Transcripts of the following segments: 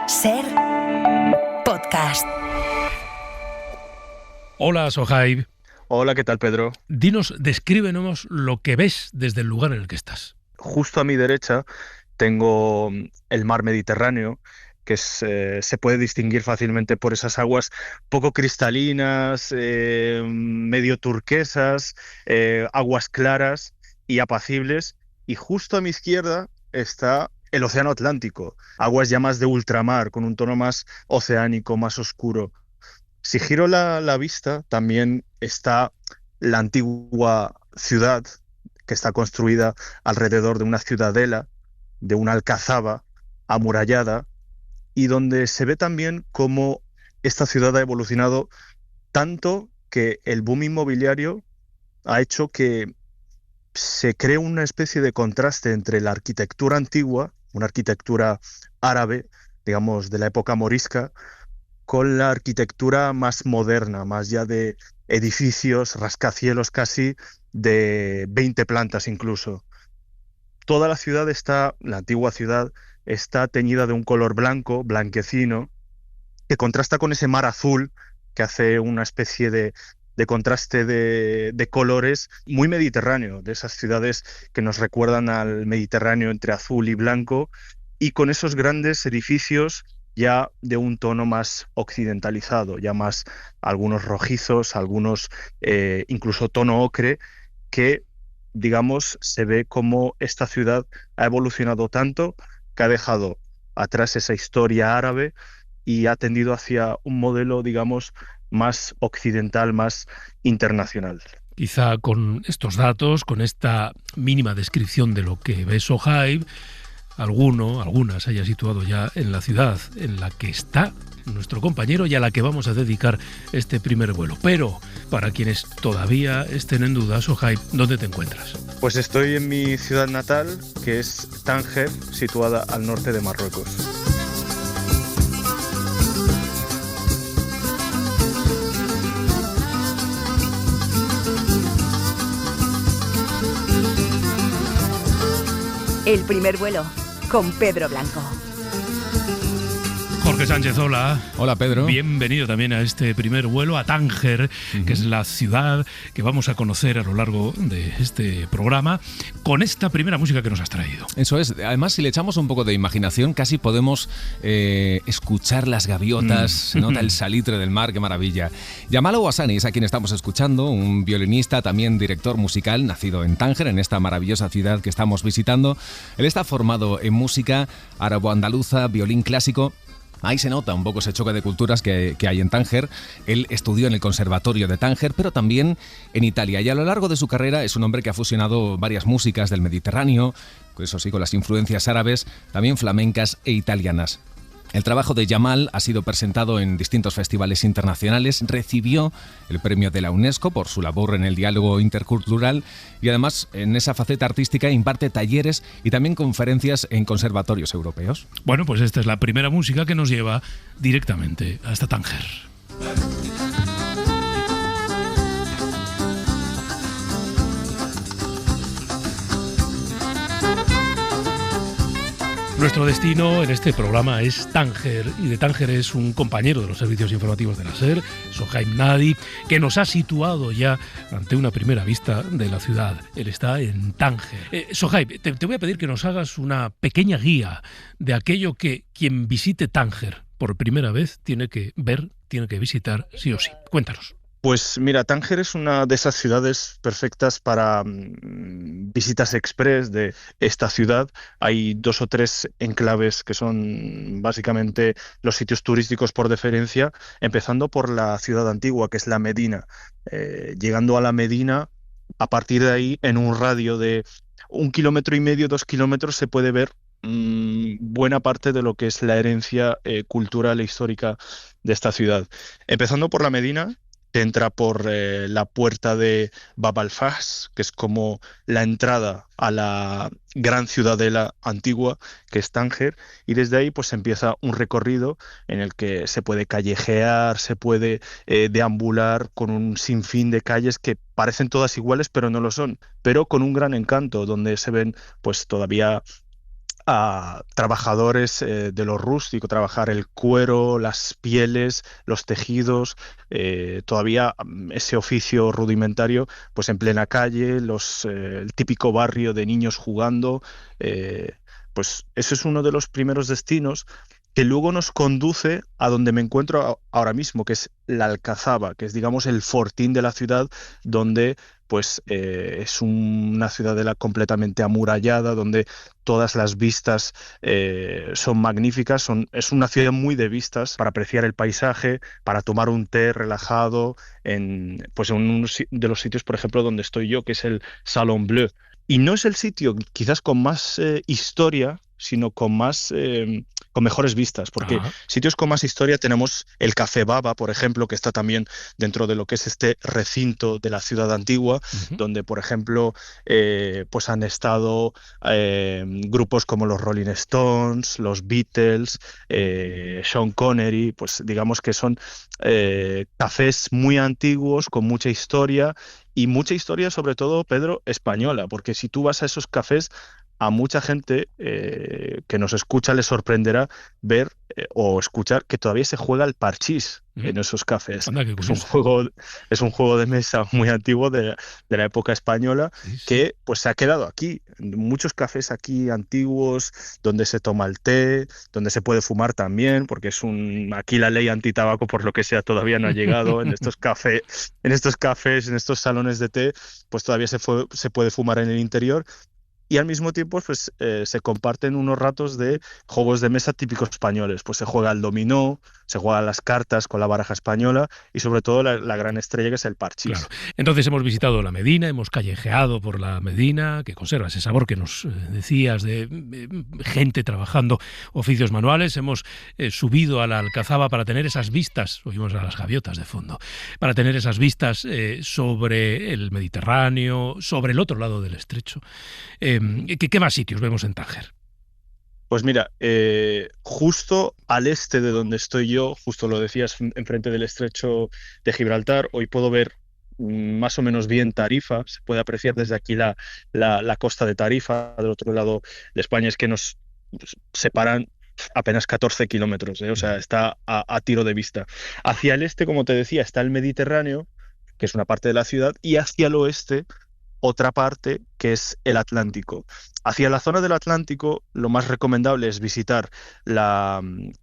Ser podcast. Hola, Sohaib. Hola, ¿qué tal, Pedro? Descríbenos lo que ves desde el lugar en el que estás. Justo a mi derecha tengo el mar Mediterráneo, que se puede distinguir fácilmente por esas aguas poco cristalinas, medio turquesas, aguas claras y apacibles. Y justo a mi izquierda está el Océano Atlántico, aguas ya más de ultramar, con un tono más oceánico, más oscuro. Si giro la vista, también está la antigua ciudad que está construida alrededor de una ciudadela, de una alcazaba amurallada, y donde se ve también cómo esta ciudad ha evolucionado tanto que el boom inmobiliario ha hecho que se cree una especie de contraste entre la arquitectura antigua, una arquitectura árabe, digamos, de la época morisca, con la arquitectura más moderna, más ya de edificios, rascacielos casi, de 20 plantas incluso. Toda la antigua ciudad, está teñida de un color blanco, blanquecino, que contrasta con ese mar azul, que hace una especie de contraste de colores muy mediterráneo, de esas ciudades que nos recuerdan al Mediterráneo entre azul y blanco, y con esos grandes edificios ya de un tono más occidentalizado, ya más algunos rojizos, algunos incluso tono ocre, que, digamos, se ve como esta ciudad ha evolucionado tanto que ha dejado atrás esa historia árabe y ha tendido hacia un modelo, digamos, más occidental, más internacional. Quizá con estos datos, con esta mínima descripción de lo que ve Sohaib, algunas haya situado ya en la ciudad en la que está nuestro compañero y a la que vamos a dedicar este primer vuelo. Pero para quienes todavía estén en duda, Sohaib, ¿dónde te encuentras? Pues estoy en mi ciudad natal, que es Tánger, situada al norte de Marruecos. El primer vuelo con Pedro Blanco. Jorge Sánchez, hola. Hola, Pedro. Bienvenido también a este primer vuelo a Tánger, que es la ciudad que vamos a conocer a lo largo de este programa, con esta primera música que nos has traído. Eso es. Además, si le echamos un poco de imaginación, casi podemos escuchar las gaviotas, se nota el salitre del mar, qué maravilla. Yamal Ouassani es a quien estamos escuchando, un violinista, también director musical, nacido en Tánger, en esta maravillosa ciudad que estamos visitando. Él está formado en música árabo-andaluza, violín clásico. Ahí se nota un poco ese choque de culturas que hay en Tánger. Él estudió en el Conservatorio de Tánger, pero también en Italia. Y a lo largo de su carrera es un hombre que ha fusionado varias músicas del Mediterráneo, eso sí, con las influencias árabes, también flamencas e italianas. El trabajo de Yamal ha sido presentado en distintos festivales internacionales, recibió el premio de la UNESCO por su labor en el diálogo intercultural y además en esa faceta artística imparte talleres y también conferencias en conservatorios europeos. Bueno, pues esta es la primera música que nos lleva directamente hasta Tánger. Nuestro destino en este programa es Tánger, y de Tánger es un compañero de los servicios informativos de la SER, Sohaib Nadi, que nos ha situado ya ante una primera vista de la ciudad. Él está en Tánger. Sohaib, te voy a pedir que nos hagas una pequeña guía de aquello que quien visite Tánger por primera vez tiene que ver, tiene que visitar sí o sí. Cuéntanos. Pues mira, Tánger es una de esas ciudades perfectas para visitas express de esta ciudad. Hay 2 o 3 enclaves que son básicamente los sitios turísticos por deferencia, empezando por la ciudad antigua, que es la Medina. Llegando a la Medina, a partir de ahí, en un radio de 1,5 kilómetros, 2 kilómetros, se puede ver buena parte de lo que es la herencia cultural e histórica de esta ciudad. Empezando por la Medina, te entra por la puerta de Bab al-Fas, que es como la entrada a la gran ciudadela antigua, que es Tánger, y desde ahí pues empieza un recorrido en el que se puede callejear, se puede deambular con un sinfín de calles que parecen todas iguales, pero no lo son, pero con un gran encanto, donde se ven pues todavía a trabajadores de lo rústico, trabajar el cuero, las pieles, los tejidos, todavía ese oficio rudimentario, pues en plena calle, el típico barrio de niños jugando, eh, pues ese es uno de los primeros destinos que luego nos conduce a donde me encuentro ahora mismo, que es la Alcazaba, que es, digamos, el fortín de la ciudad, donde pues es una ciudadela completamente amurallada, donde todas las vistas son magníficas, es una ciudad muy de vistas para apreciar el paisaje, para tomar un té relajado, pues en uno de los sitios, por ejemplo, donde estoy yo, que es el Salon Bleu. Y no es el sitio quizás con más historia, sino con mejores vistas, porque Ajá. sitios con más historia tenemos el Café Baba, por ejemplo, que está también dentro de lo que es este recinto de la ciudad antigua, Ujú. donde, por ejemplo, pues han estado grupos como los Rolling Stones, los Beatles, Sean Connery, pues digamos que son cafés muy antiguos, con mucha historia, y mucha historia sobre todo, Pedro, española, porque si tú vas a esos cafés, a mucha gente que nos escucha le sorprenderá ver o escuchar que todavía se juega el parchís Ujú. en esos cafés. Anda, qué Es un curioso. juego, es un juego de mesa muy antiguo de la época española Sí, sí. que pues se ha quedado aquí. Muchos cafés aquí antiguos donde se toma el té, donde se puede fumar también, porque aquí la ley antitabaco, por lo que sea, todavía no ha llegado. En estos salones de té, pues todavía se puede fumar en el interior y al mismo tiempo pues, se comparten unos ratos de juegos de mesa típicos españoles. Pues se juega el dominó, se juegan las cartas con la baraja española y sobre todo la gran estrella que es el Claro. parchís. Entonces hemos visitado la Medina, hemos callejeado por la Medina, que conserva ese sabor que nos decías de gente trabajando oficios manuales. Hemos subido a la Alcazaba para tener esas vistas, oímos a las gaviotas de fondo, para tener esas vistas sobre el Mediterráneo, sobre el otro lado del estrecho. ¿Qué más sitios vemos en Tánger? Pues mira, justo al este de donde estoy yo, justo lo decías, enfrente del estrecho de Gibraltar, hoy puedo ver más o menos bien Tarifa, se puede apreciar desde aquí la costa de Tarifa, del otro lado de España, es que nos separan apenas 14 kilómetros, o sea, está a tiro de vista. Hacia el este, como te decía, está el Mediterráneo, que es una parte de la ciudad, y hacia el oeste otra parte que es el Atlántico. Hacia la zona del Atlántico, lo más recomendable es visitar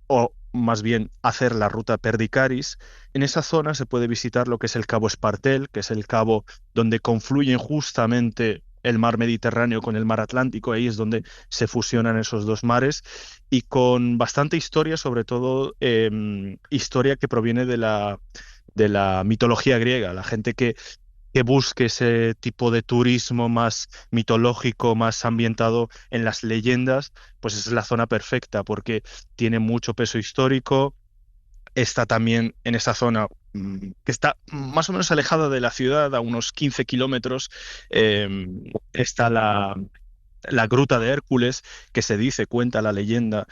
o más bien hacer la ruta Perdicaris. En esa zona se puede visitar lo que es el Cabo Espartel, que es el cabo donde confluyen justamente el mar Mediterráneo con el mar Atlántico, ahí es donde se fusionan esos dos mares, y con bastante historia, sobre todo historia que proviene de la mitología griega, la gente que busque ese tipo de turismo más mitológico, más ambientado en las leyendas, pues es la zona perfecta porque tiene mucho peso histórico. Está también en esa zona que está más o menos alejada de la ciudad, a unos 15 kilómetros, está la Gruta de Hércules, que se dice, cuenta la leyenda,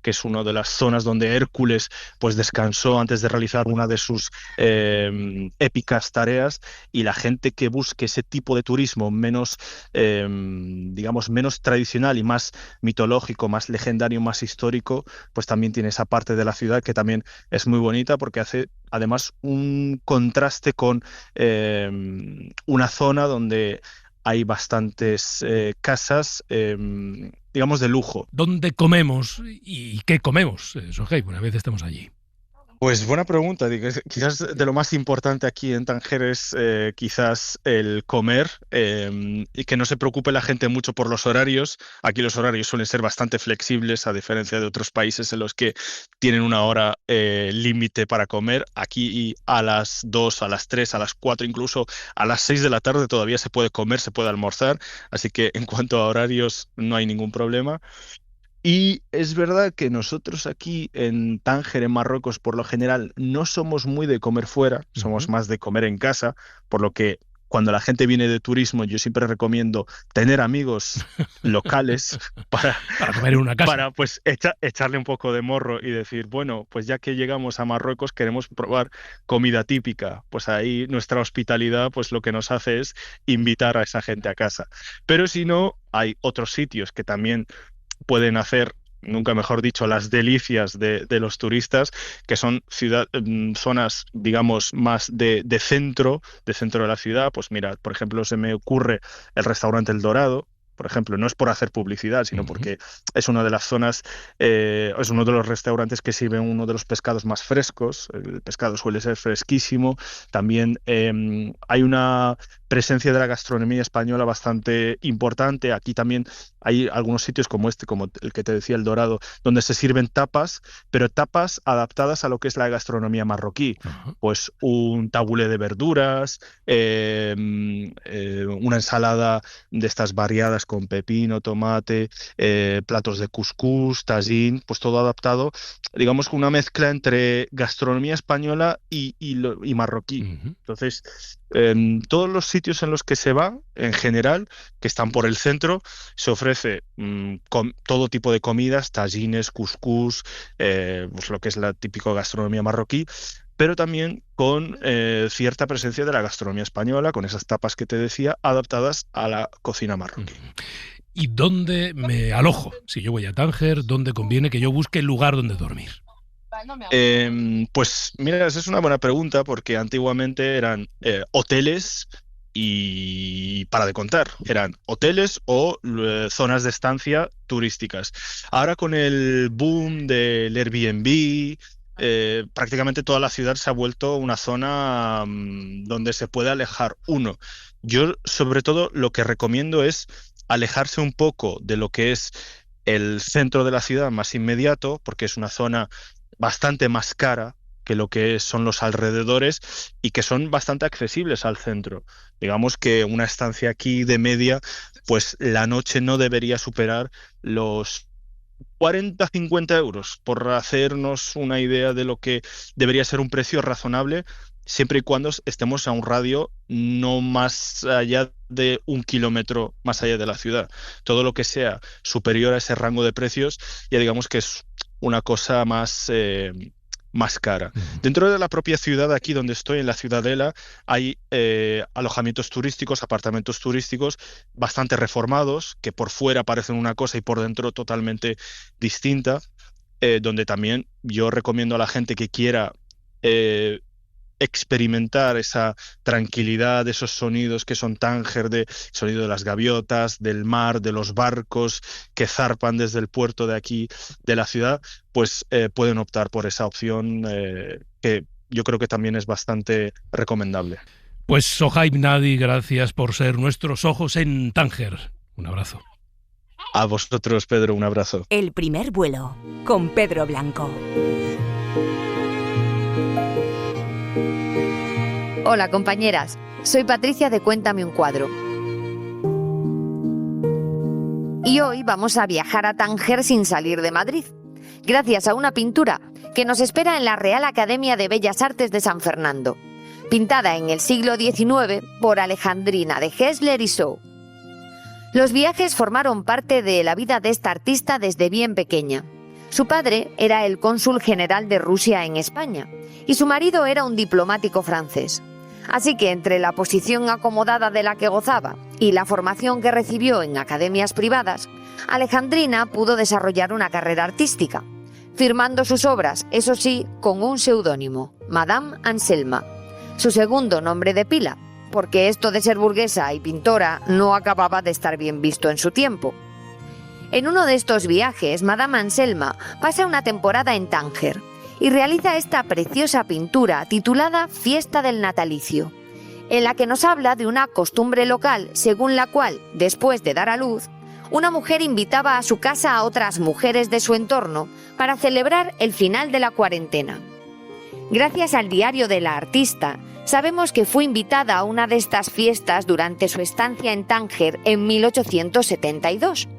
que es una de las zonas donde Hércules pues descansó antes de realizar una de sus épicas tareas, y la gente que busque ese tipo de turismo menos, digamos, menos tradicional y más mitológico, más legendario, más histórico, pues también tiene esa parte de la ciudad que también es muy bonita porque hace además un contraste con una zona donde hay bastantes casas, digamos, de lujo. ¿Dónde comemos y qué comemos, Sojei, una vez estemos allí? Pues buena pregunta. Quizás de lo más importante aquí en Tánger es quizás el comer, y que no se preocupe la gente mucho por los horarios. Aquí los horarios suelen ser bastante flexibles, a diferencia de otros países en los que tienen una hora límite para comer. Aquí a las 2, a las 3, a las 4, incluso a las 6 de la tarde todavía se puede comer, se puede almorzar. Así que en cuanto a horarios no hay ningún problema. Y es verdad que nosotros aquí en Tánger, en Marruecos, por lo general no somos muy de comer fuera, somos Ujú. más de comer en casa, por lo que cuando la gente viene de turismo, yo siempre recomiendo tener amigos locales para comer en una casa. Para pues echarle un poco de morro y decir, bueno, pues ya que llegamos a Marruecos queremos probar comida típica. Pues ahí nuestra hospitalidad pues lo que nos hace es invitar a esa gente a casa. Pero si no, hay otros sitios que también pueden hacer, nunca mejor dicho, las delicias de los turistas, que son zonas, digamos, más de centro de la ciudad. Pues mira, por ejemplo, se me ocurre el restaurante El Dorado. Por ejemplo, no es por hacer publicidad, sino porque es una de las zonas, es uno de los restaurantes que sirven uno de los pescados más frescos. El pescado suele ser fresquísimo. También hay una presencia de la gastronomía española bastante importante. Aquí también hay algunos sitios como el que te decía, El Dorado, donde se sirven tapas, pero tapas adaptadas a lo que es la gastronomía marroquí. Pues un tabulé de verduras, una ensalada de estas variadas con pepino, tomate, platos de cuscús, tajín, pues todo adaptado, digamos, con una mezcla entre gastronomía española y marroquí. Entonces, todos los sitios en los que se va, en general, que están por el centro, se ofrece con todo tipo de comidas, tajines, cuscús, pues lo que es la típica gastronomía marroquí, pero también con cierta presencia de la gastronomía española, con esas tapas que te decía, adaptadas a la cocina marroquí. ¿Y dónde me alojo? Si yo voy a Tánger, ¿dónde conviene que yo busque el lugar donde dormir? Pues mira, esa es una buena pregunta, porque antiguamente eran hoteles y para de contar, eran hoteles o zonas de estancia turísticas. Ahora con el boom del Airbnb, prácticamente toda la ciudad se ha vuelto una zona donde se puede alejar uno. Yo, sobre todo, lo que recomiendo es alejarse un poco de lo que es el centro de la ciudad más inmediato, porque es una zona bastante más cara que lo que son los alrededores y que son bastante accesibles al centro. Digamos que una estancia aquí de media, pues la noche no debería superar los 40-50 euros, por hacernos una idea de lo que debería ser un precio razonable, siempre y cuando estemos a un radio no más allá de 1 kilómetro más allá de la ciudad. Todo lo que sea superior a ese rango de precios, ya digamos que es una cosa más cara. Dentro de la propia ciudad, aquí donde estoy, en la Ciudadela, hay alojamientos turísticos, apartamentos turísticos bastante reformados, que por fuera parecen una cosa y por dentro totalmente distinta, donde también yo recomiendo a la gente que quiera experimentar esa tranquilidad, esos sonidos que son Tánger, de sonido de las gaviotas, del mar, de los barcos que zarpan desde el puerto de aquí, de la ciudad, pues pueden optar por esa opción que yo creo que también es bastante recomendable. Pues Sohaib Nadi, gracias por ser nuestros ojos en Tánger. Un abrazo. A vosotros, Pedro, un abrazo. El primer vuelo, con Pedro Blanco. Hola compañeras, soy Patricia de Cuéntame un cuadro. Y hoy vamos a viajar a Tánger sin salir de Madrid, gracias a una pintura que nos espera en la Real Academia de Bellas Artes de San Fernando, pintada en el siglo XIX por Alejandrina de Hessler y Sou. Los viajes formaron parte de la vida de esta artista desde bien pequeña. Su padre era el cónsul general de Rusia en España y su marido era un diplomático francés. Así que entre la posición acomodada de la que gozaba y la formación que recibió en academias privadas, Alejandrina pudo desarrollar una carrera artística, firmando sus obras, eso sí, con un seudónimo, Madame Anselma, su segundo nombre de pila, porque esto de ser burguesa y pintora no acababa de estar bien visto en su tiempo. En uno de estos viajes, Madame Anselma pasa una temporada en Tánger y realiza esta preciosa pintura titulada Fiesta del Natalicio, en la que nos habla de una costumbre local según la cual, después de dar a luz, una mujer invitaba a su casa a otras mujeres de su entorno para celebrar el final de la cuarentena. Gracias al diario de la artista, sabemos que fue invitada a una de estas fiestas durante su estancia en Tánger en 1872.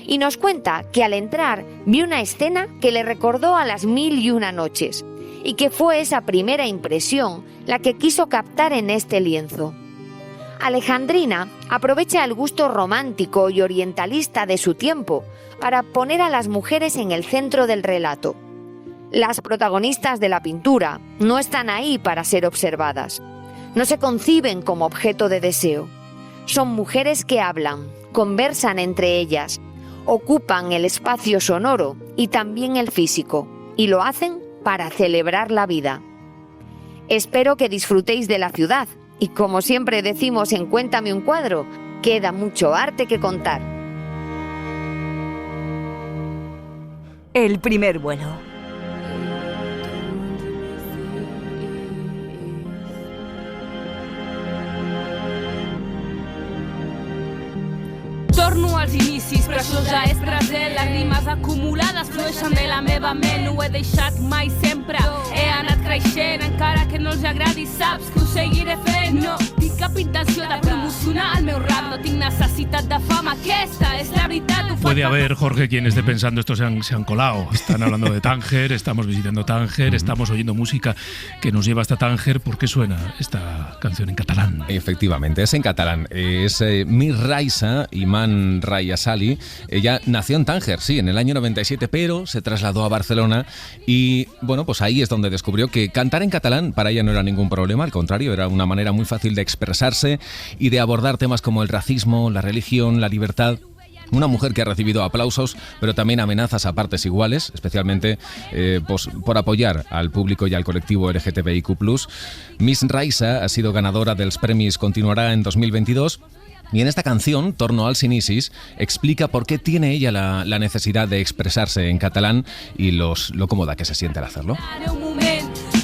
Y nos cuenta que al entrar vio una escena que le recordó a las 1001 noches y que fue esa primera impresión la que quiso captar en este lienzo. Alejandrina aprovecha el gusto romántico y orientalista de su tiempo para poner a las mujeres en el centro del relato. Las protagonistas de la pintura no están ahí para ser observadas. No se conciben como objeto de deseo. Son mujeres que hablan, conversan entre ellas, ocupan el espacio sonoro y también el físico, y lo hacen para celebrar la vida. Espero que disfrutéis de la ciudad, y como siempre decimos en Cuéntame un cuadro, queda mucho arte que contar. El primer vuelo. Torno als inicis, però això ja és present. Les rimes acumulades flueixen de la meva ment. No ho he deixat mai sempre. He anat creixent, encara que no els agradi, saps que ho seguiré fent. No tinc cap intenció de promocionar el meu rap. No tinc necessitat de fama, aquesta és la veritat. Puede haber, Jorge, quien esté pensando esto se han colado. Están hablando de Tánger, estamos visitando Tánger, estamos oyendo música que nos lleva hasta Tánger. ¿Por qué suena esta canción en catalán? Efectivamente, es en catalán. Es Mir Raisa Iman Raya Sali. Ella nació en Tánger, sí, en el año 97, pero se trasladó a Barcelona y, bueno, pues ahí es donde descubrió que cantar en catalán para ella no era ningún problema, al contrario, era una manera muy fácil de expresarse y de abordar temas como el racismo, la religión, la libertad. Una mujer que ha recibido aplausos, pero también amenazas a partes iguales, especialmente pues, por apoyar al público y al colectivo LGTBIQ+. Miss Raisa ha sido ganadora dels Premis Continuarà en 2022. Y en esta canción, Torno als inicis, explica por qué tiene ella la necesidad de expresarse en catalán y lo cómoda que se siente al hacerlo.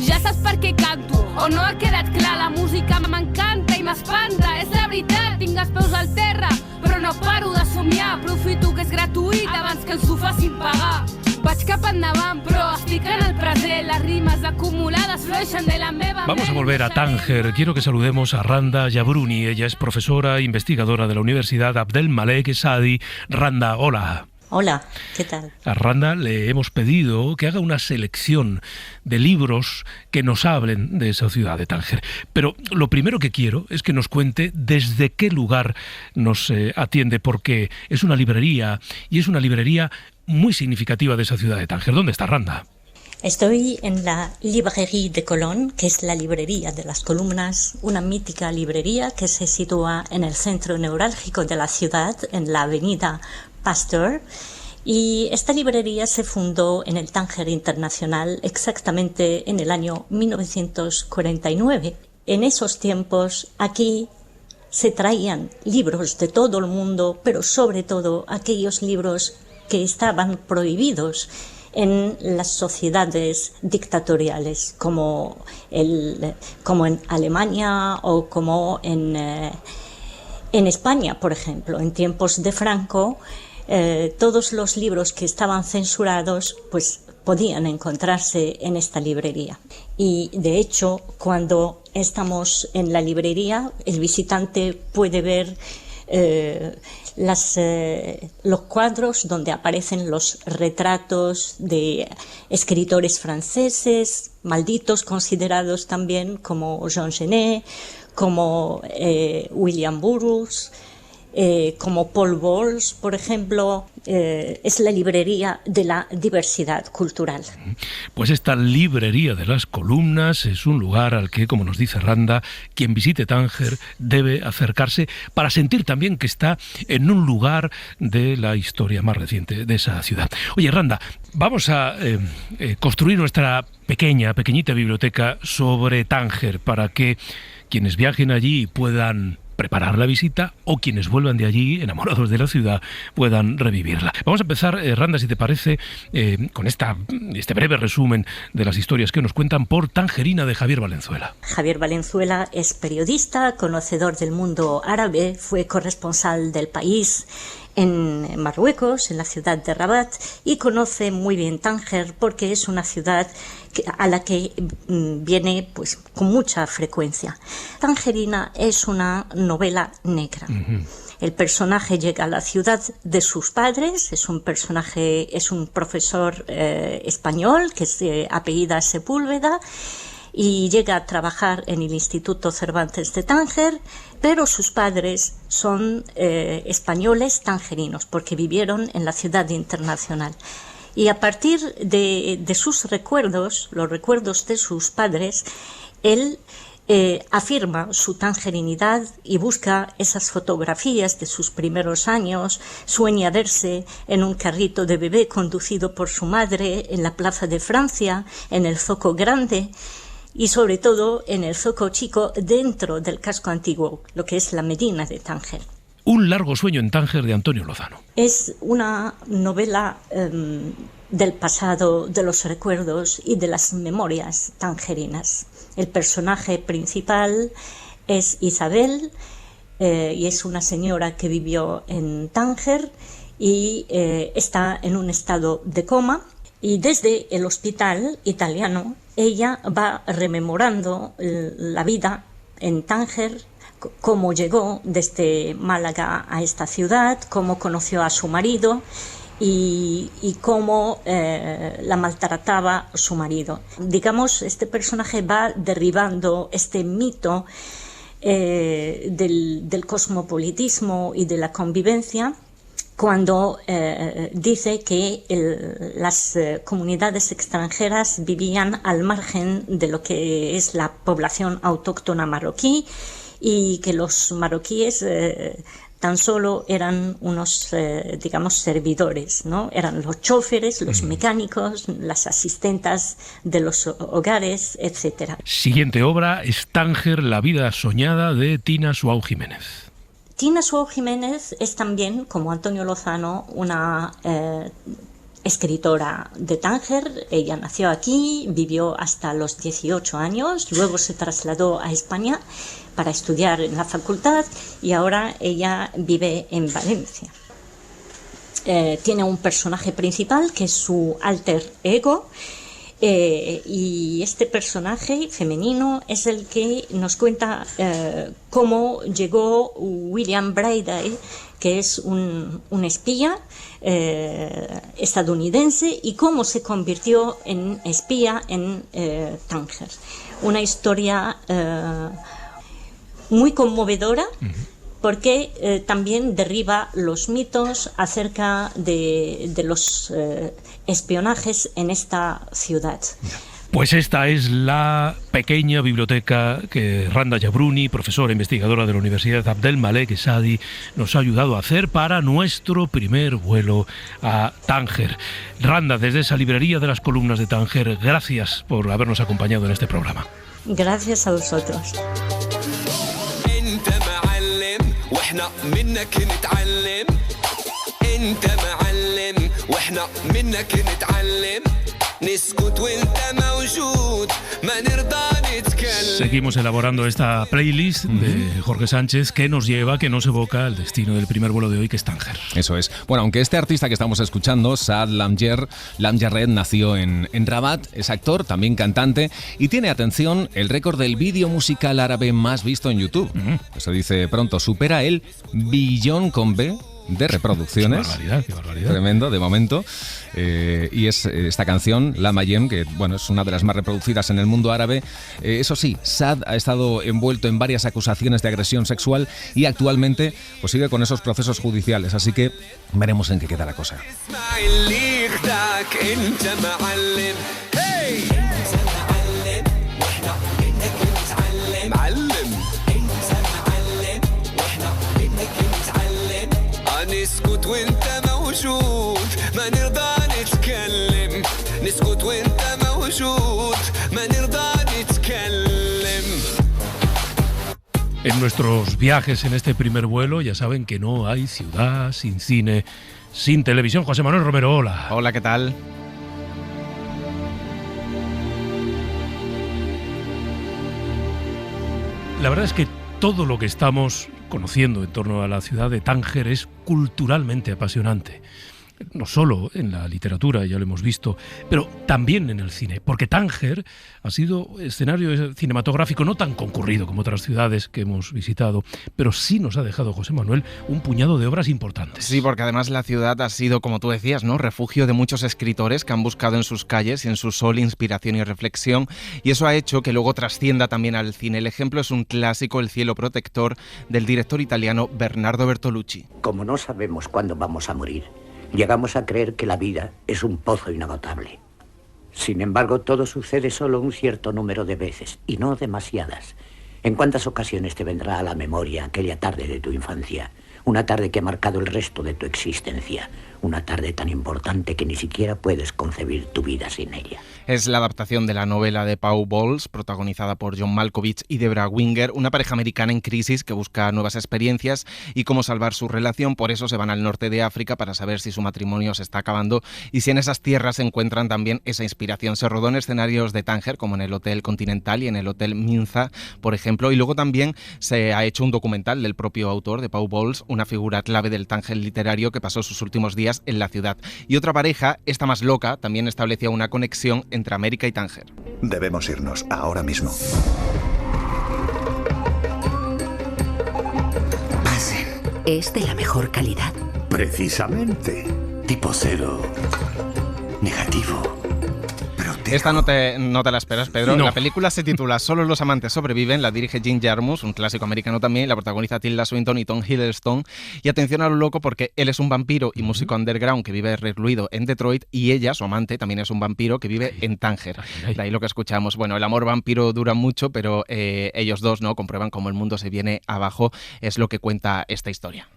Ja saps per què canto, o no ha quedat clar, la música m'encanta i m'espanta, és la veritat, tinc els peus al terra, però no paro de somiar, aprofito que és gratuït abans que ens ho facin pagar. Vaig cap endavant, però estic en el present, les rimes acumulades flueixen de la meva... Vamos a volver a Tánger. Quiero que saludemos a Randa Yabruni. Ella es profesora e investigadora de la Universidad Abdelmalek Sadi. Randa, hola. Hola, ¿qué tal? A Randa le hemos pedido que haga una selección de libros que nos hablen de esa ciudad de Tánger. Pero lo primero que quiero es que nos cuente desde qué lugar nos atiende, porque es una librería y es una librería muy significativa de esa ciudad de Tánger. ¿Dónde está Randa? Estoy en la Librairie de Colón, que es la librería de las columnas, una mítica librería que se sitúa en el centro neurálgico de la ciudad, en la avenida Pasteur, y esta librería se fundó en el Tánger Internacional exactamente en el año 1949. En esos tiempos aquí se traían libros de todo el mundo, pero sobre todo aquellos libros que estaban prohibidos en las sociedades dictatoriales, como en Alemania o como en España, por ejemplo. En tiempos de Franco, todos los libros que estaban censurados pues podían encontrarse en esta librería. Y de hecho, cuando estamos en la librería, el visitante puede ver los cuadros donde aparecen los retratos de escritores franceses, malditos, considerados también, como Jean Genet, como William Burroughs, como Paul Bowles, por ejemplo. Es la librería de la diversidad cultural. Pues esta librería de las columnas es un lugar al que, como nos dice Randa, quien visite Tánger debe acercarse para sentir también que está en un lugar de la historia más reciente de esa ciudad. Oye, Randa, vamos a construir nuestra pequeñita biblioteca sobre Tánger para que quienes viajen allí puedan preparar la visita o quienes vuelvan de allí, enamorados de la ciudad, puedan revivirla. Vamos a empezar, Randa, si te parece, con este breve resumen de las historias que nos cuentan por Tangerina de Javier Valenzuela. Javier Valenzuela es periodista, conocedor del mundo árabe, fue corresponsal del País en Marruecos, en la ciudad de Rabat, y conoce muy bien Tánger porque es una ciudad a la que viene pues con mucha frecuencia. Tangerina es una novela negra. El personaje llega a la ciudad de sus padres, es un profesor español que se apellida Sepúlveda, y llega a trabajar en el Instituto Cervantes de Tánger, pero sus padres son españoles tangerinos porque vivieron en la ciudad internacional. Y a partir de sus recuerdos, los recuerdos de sus padres, él afirma su tangerinidad y busca esas fotografías de sus primeros años, sueña verse en un carrito de bebé conducido por su madre en la Plaza de Francia, en el Zoco Grande y sobre todo en el Zoco Chico dentro del casco antiguo, lo que es la Medina de Tánger. Un largo sueño en Tánger de Antonio Lozano. Es una novela del pasado, de los recuerdos y de las memorias tangerinas. El personaje principal es Isabel y es una señora que vivió en Tánger y está en un estado de coma, y desde el hospital italiano ella va rememorando la vida en Tánger, cómo llegó desde Málaga a esta ciudad, cómo conoció a su marido y cómo la maltrataba su marido. Digamos, este personaje va derribando este mito del cosmopolitismo y de la convivencia cuando dice que las comunidades extranjeras vivían al margen de lo que es la población autóctona marroquí y que los marroquíes tan solo eran unos, digamos, servidores, ¿no? Eran los choferes, los mecánicos, las asistentas de los hogares, etc. Siguiente obra es Tánger, la vida soñada, de Tina Suau Jiménez. Tina Suau Jiménez es también, como Antonio Lozano, una escritora de Tánger. Ella nació aquí, vivió hasta los 18 años, luego se trasladó a España para estudiar en la facultad y ahora ella vive en Valencia. Tiene un personaje principal que es su alter ego, y este personaje femenino es el que nos cuenta cómo llegó William Brady, que es un espía estadounidense, y cómo se convirtió en espía en Tánger. Una historia muy conmovedora, porque también derriba los mitos acerca de los espionajes en esta ciudad. Pues esta es la pequeña biblioteca que Randa Yabruni, profesora investigadora de la Universidad Abdelmalek Esadi, nos ha ayudado a hacer para nuestro primer vuelo a Tánger. Randa, desde esa librería de las columnas de Tánger, gracias por habernos acompañado en este programa. Gracias a vosotros. واحنا منك نتعلم انت معلم واحنا منك نتعلم نسكت وانت موجود ما نرضى نتكلم. Seguimos elaborando esta playlist de Jorge Sánchez que nos lleva, que nos evoca el destino del primer vuelo de hoy, que es Tánger. Eso es. Bueno, aunque este artista que estamos escuchando, Saad Lamjarred, nació en Rabat, es actor, también cantante, y tiene, atención, el récord del vídeo musical árabe más visto en YouTube. Eso dice pronto, supera el billón con B de reproducciones. Qué barbaridad. Tremendo, de momento. Y es esta canción, La Mayem, que bueno, es una de las más reproducidas en el mundo árabe. Eso sí, Saad ha estado envuelto en varias acusaciones de agresión sexual y actualmente pues sigue con esos procesos judiciales, así que veremos en qué queda la cosa. نسكت وانت موجود ما نرضى نتكلم نسكت وانت موجود ما نرضى نتكلم. En nuestros viajes en este primer vuelo ya saben que no hay ciudad sin cine, sin televisión. José Manuel Romero, hola. Hola, ¿qué tal? La verdad es que todo lo que estamos conociendo en torno a la ciudad de Tánger es culturalmente apasionante. no solo en la literatura, ya lo hemos visto, pero también en el cine, porque Tánger ha sido escenario cinematográfico no tan concurrido como otras ciudades que hemos visitado, pero sí nos ha dejado, José Manuel, un puñado de obras importantes. Sí, porque además la ciudad ha sido, como tú decías, ¿no?, refugio de muchos escritores que han buscado en sus calles y en su sol inspiración y reflexión, y eso ha hecho que luego trascienda también al cine. El ejemplo es un clásico, El cielo protector, del director italiano Bernardo Bertolucci. Como no sabemos cuándo vamos a morir, llegamos a creer que la vida es un pozo inagotable. Sin embargo, todo sucede solo un cierto número de veces, y no demasiadas. ¿En cuántas ocasiones te vendrá a la memoria aquella tarde de tu infancia? Una tarde que ha marcado el resto de tu existencia. Una tarde tan importante que ni siquiera puedes concebir tu vida sin ella. Es la adaptación de la novela de Pau Boles, protagonizada por John Malkovich y Debra Winger, una pareja americana en crisis que busca nuevas experiencias y cómo salvar su relación. Por eso se van al norte de África para saber si su matrimonio se está acabando y si en esas tierras se encuentran también esa inspiración. Se rodó en escenarios de Tánger, como en el Hotel Continental y en el Hotel Minza, por ejemplo, y luego también se ha hecho un documental del propio autor, de Pau Boles, una figura clave del Tánger literario que pasó sus últimos días en la ciudad. Y otra pareja, esta más loca, también establecía una conexión entre América y Tánger. Debemos irnos ahora mismo. Pasen. ¿Es de la mejor calidad? Precisamente. Tipo 0. Negativo. Esta no te la esperas, Pedro. No. La película se titula Solo los amantes sobreviven, la dirige Jim Jarmusch, un clásico americano también, la protagoniza Tilda Swinton y Tom Hiddleston. Y atención a lo loco, porque él es un vampiro y músico underground que vive recluido en Detroit, y ella, su amante, también es un vampiro que vive en Tánger. De ahí lo que escuchamos. Bueno, el amor vampiro dura mucho, pero ellos dos, ¿no?, comprueban cómo el mundo se viene abajo. Es lo que cuenta esta historia.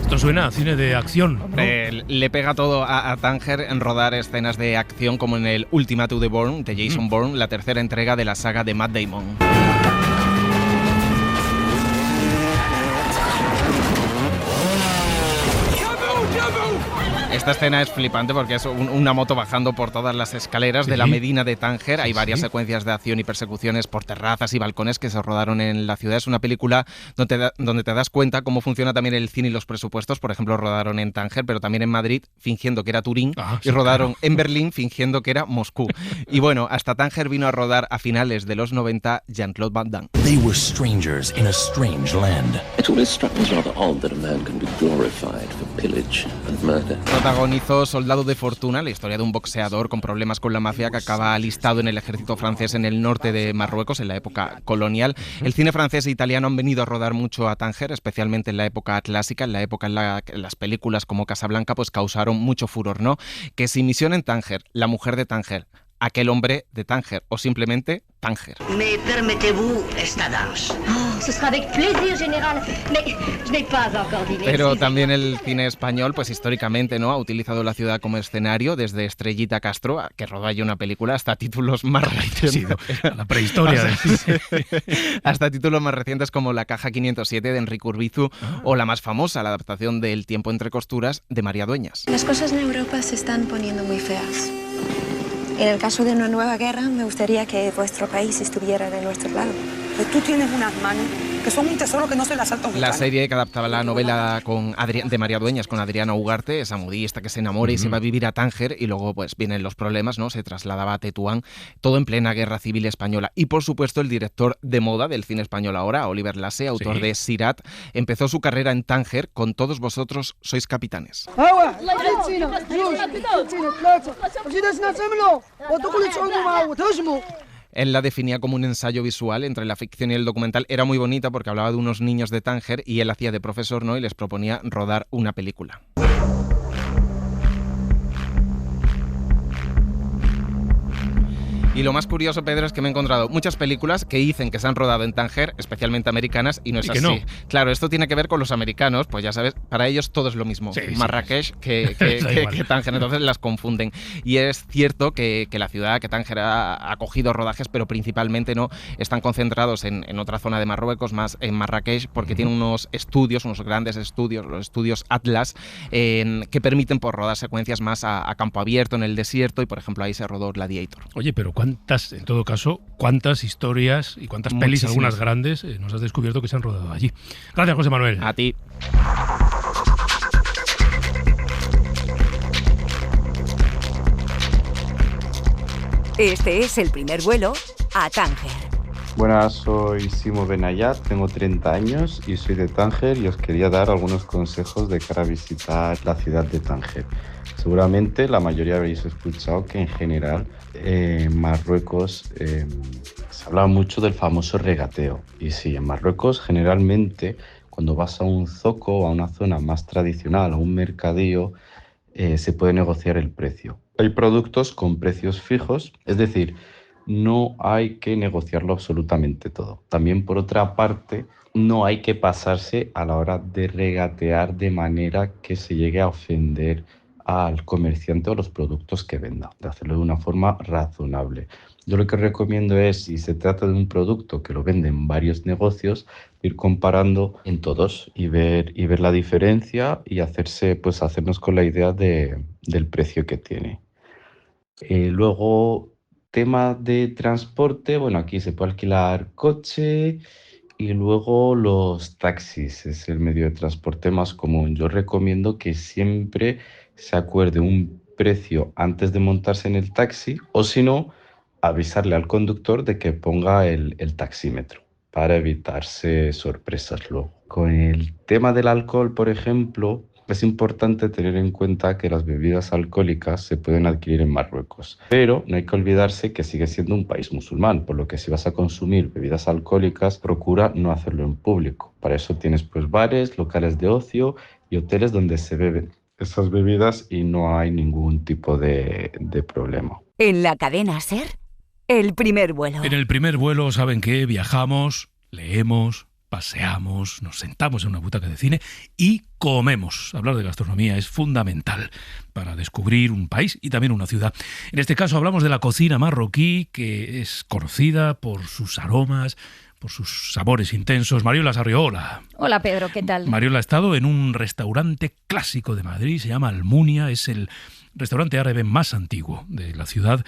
Esto suena a cine de acción, ¿no? Le pega todo a Tánger en rodar escenas de acción, como en el Ultima to the Bourne de Jason Bourne, la tercera entrega de la saga de Matt Damon. Esta escena es flipante porque es una moto bajando por todas las escaleras de la Medina de Tánger. Hay varias secuencias de acción y persecuciones por terrazas y balcones que se rodaron en la ciudad. Es una película donde te das cuenta cómo funciona también el cine y los presupuestos. Por ejemplo, rodaron en Tánger, pero también en Madrid, fingiendo que era Turín, y rodaron en Berlín, fingiendo que era Moscú. Y bueno, hasta Tánger vino a rodar a finales de los 90 Jean-Claude Van Damme. They were strangers in a strange land. It always struck me as rather odd that a man can be glorified for pillage and murder. Protagonizó Soldado de Fortuna, la historia de un boxeador con problemas con la mafia que acaba alistado en el ejército francés en el norte de Marruecos en la época colonial. El cine francés e italiano han venido a rodar mucho a Tánger, especialmente en la época clásica, en la época en la que las películas como Casablanca pues causaron mucho furor, ¿no? Que si Misión en Tánger, La mujer de Tánger, Aquel hombre de Tánger o simplemente Tánger. Mais permettez-vous esta danse? Oh, ce sera avec plaisir, général. Mais je n'ai pas encore dîné. Pero también el cine español, pues históricamente, ¿no?, ha utilizado la ciudad como escenario, desde Estrellita Castro, que rodó allí una película, hasta títulos más recientes. La prehistoria del cine. Hasta títulos más recientes como La caja 507 de Enrique Urbizu o la más famosa, la adaptación de El tiempo entre costuras de María Dueñas. Las cosas en Europa se están poniendo muy feas. En el caso de una nueva guerra, me gustaría que vuestro país estuviera de nuestro lado. Pues tú tienes unas manos que son un tesoro que no se las salta un La serie que adaptaba la novela de María Dueñas con Adriana Ugarte, esa modista que se enamora y se va a vivir a Tánger, y luego pues vienen los problemas, ¿no? Se trasladaba a Tetuán, todo en plena guerra civil española. Y por supuesto el director de moda del cine español ahora, Oliver Lasse, autor de Sirat, empezó su carrera en Tánger con Todos vosotros sois capitanes. Él la definía como un ensayo visual entre la ficción y el documental. Era muy bonita porque hablaba de unos niños de Tánger y él hacía de profesor, ¿no?, y les proponía rodar una película. Y lo más curioso, Pedro, es que me he encontrado muchas películas que dicen que se han rodado en Tánger, especialmente americanas, y no es así. No. Claro, esto tiene que ver con los americanos, pues ya sabes, para ellos todo es lo mismo. Sí, Marrakech que Tánger, entonces las confunden. Y es cierto que la ciudad, que Tánger ha acogido rodajes, pero principalmente no están concentrados en otra zona de Marruecos, más en Marrakech, porque tiene unos grandes estudios, los estudios Atlas, que permiten rodar secuencias más a campo abierto, en el desierto, y por ejemplo ahí se rodó Gladiator. Oye, pero cuántas historias y cuántas pelis, algunas grandes, nos has descubierto que se han rodado allí. Gracias, José Manuel. A ti. Este es el primer vuelo a Tánger. Buenas, soy Simo Benayat, tengo 30 años y soy de Tánger y os quería dar algunos consejos de cara a visitar la ciudad de Tánger. Seguramente la mayoría habréis escuchado que en general en Marruecos se habla mucho del famoso regateo. Y sí, en Marruecos generalmente cuando vas a un zoco o a una zona más tradicional, a un mercadillo, se puede negociar el precio. Hay productos con precios fijos, es decir, no hay que negociarlo absolutamente todo. También, por otra parte, no hay que pasarse a la hora de regatear de manera que se llegue a ofender al comerciante o los productos que venda, de hacerlo de una forma razonable. Yo lo que recomiendo es, si se trata de un producto que lo venden varios negocios, ir comparando en todos y ver la diferencia y hacernos con la idea del precio que tiene. Luego, tema de transporte, bueno, aquí se puede alquilar coche y luego los taxis, es el medio de transporte más común. Yo recomiendo que siempre se acuerde un precio antes de montarse en el taxi, o si no, avisarle al conductor de que ponga el taxímetro para evitarse sorpresas luego. Con el tema del alcohol, por ejemplo, es importante tener en cuenta que las bebidas alcohólicas se pueden adquirir en Marruecos, pero no hay que olvidarse que sigue siendo un país musulmán, por lo que si vas a consumir bebidas alcohólicas, procura no hacerlo en público. Para eso tienes bares, locales de ocio y hoteles donde se beben esas bebidas y no hay ningún tipo de problema. En la cadena SER, el primer vuelo. En el primer vuelo, ¿saben qué? Viajamos, leemos, paseamos, nos sentamos en una butaca de cine y comemos. Hablar de gastronomía es fundamental para descubrir un país y también una ciudad. En este caso hablamos de la cocina marroquí, que es conocida por sus aromas, por sus sabores intensos. Mariola Sarrió, hola. Hola Pedro, ¿qué tal? Mariola ha estado en un restaurante clásico de Madrid, se llama Almunia, es el restaurante árabe más antiguo de la ciudad,